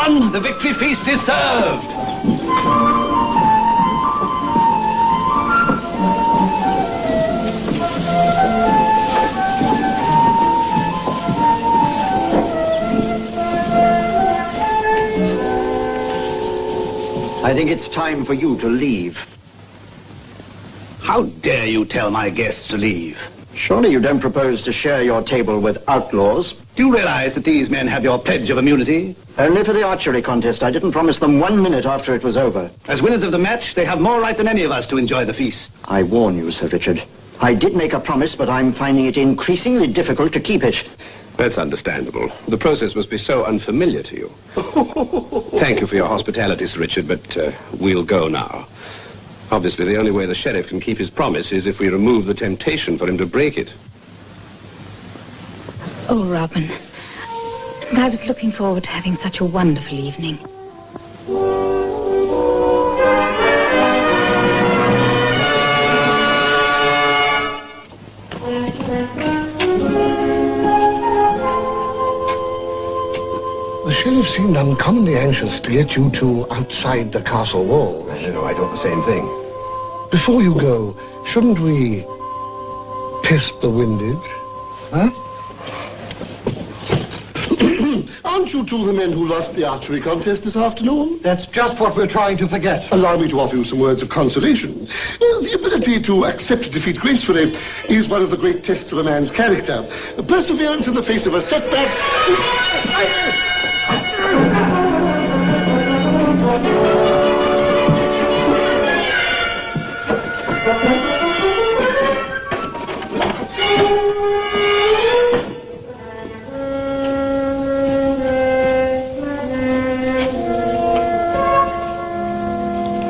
done! The victory feast is served! I think it's time for you to leave. How dare you tell my guests to leave? Surely you don't propose to share your table with outlaws? Do you realize that these men have your pledge of immunity? Only for the archery contest. I didn't promise them 1 minute after it was over. As winners of the match, they have more right than any of us to enjoy the feast. I warn you, Sir Richard. I did make a promise, but I'm finding it increasingly difficult to keep it. That's understandable. The process must be so unfamiliar to you. Thank you for your hospitality, Sir Richard, but we'll go now. Obviously, the only way the sheriff can keep his promise is if we remove the temptation for him to break it. Oh, Robin. And I was looking forward to having such a wonderful evening. The sheriff seemed uncommonly anxious to get you two outside the castle walls. I thought the same thing. Before you go, shouldn't we test the windage? Huh? Aren't you two the men who lost the archery contest this afternoon? That's just what we're trying to forget. Allow me to offer you some words of consolation. The ability to accept defeat gracefully is one of the great tests of a man's character. Perseverance in the face of a setback...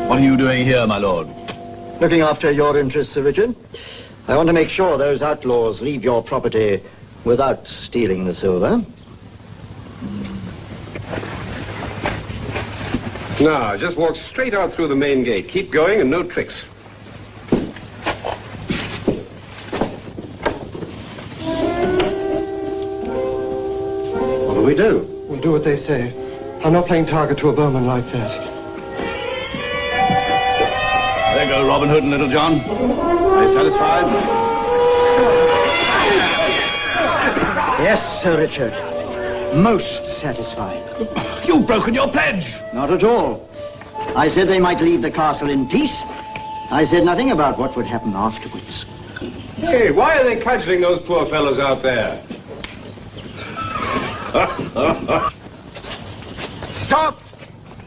What are you doing here, my lord? Looking after your interests, Sir Richard. I want to make sure those outlaws leave your property without stealing the silver. Now, just walk straight out through the main gate. Keep going and no tricks. What do we do? We'll do what they say. I'm not playing target to a bowman like that. There go Robin Hood and Little John. Are you satisfied? Yes, Sir Richard. Most satisfied. You've broken your pledge! Not at all. I said they might leave the castle in peace. I said nothing about what would happen afterwards. Hey, why are they cudgeling those poor fellows out there? Stop!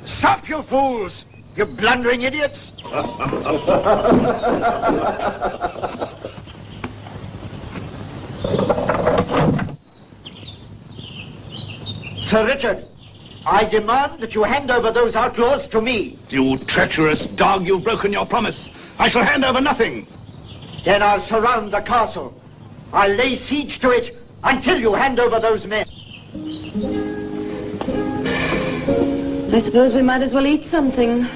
Stop, you fools! You blundering idiots! Sir Richard, I demand that you hand over those outlaws to me. You treacherous dog, you've broken your promise. I shall hand over nothing. Then I'll surround the castle. I'll lay siege to it until you hand over those men. I suppose we might as well eat something.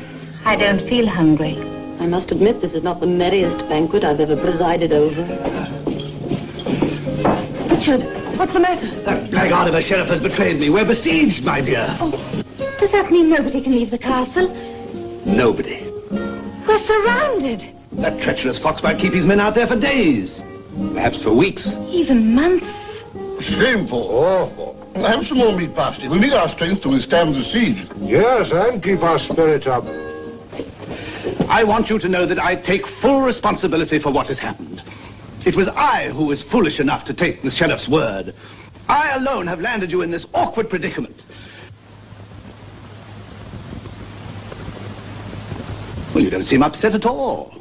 I don't feel hungry. I must admit this is not the merriest banquet I've ever presided over. Richard, what's the matter? That blackguard of a sheriff has betrayed me. We're besieged, my dear. Oh, does that mean nobody can leave the castle? Nobody. We're surrounded. That treacherous fox might keep his men out there for days. Perhaps for weeks. Even months. Shameful, awful. Have some more meat, pasty. We'll need our strength to withstand the siege. Yes, and keep our spirits up. I want you to know that I take full responsibility for what has happened. It was I who was foolish enough to take the sheriff's word. I alone have landed you in this awkward predicament. Well, you don't seem upset at all.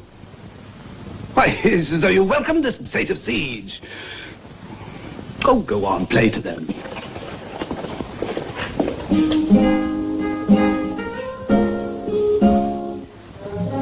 Why, it's as though you welcomed this state of siege. Oh, go on, play to them.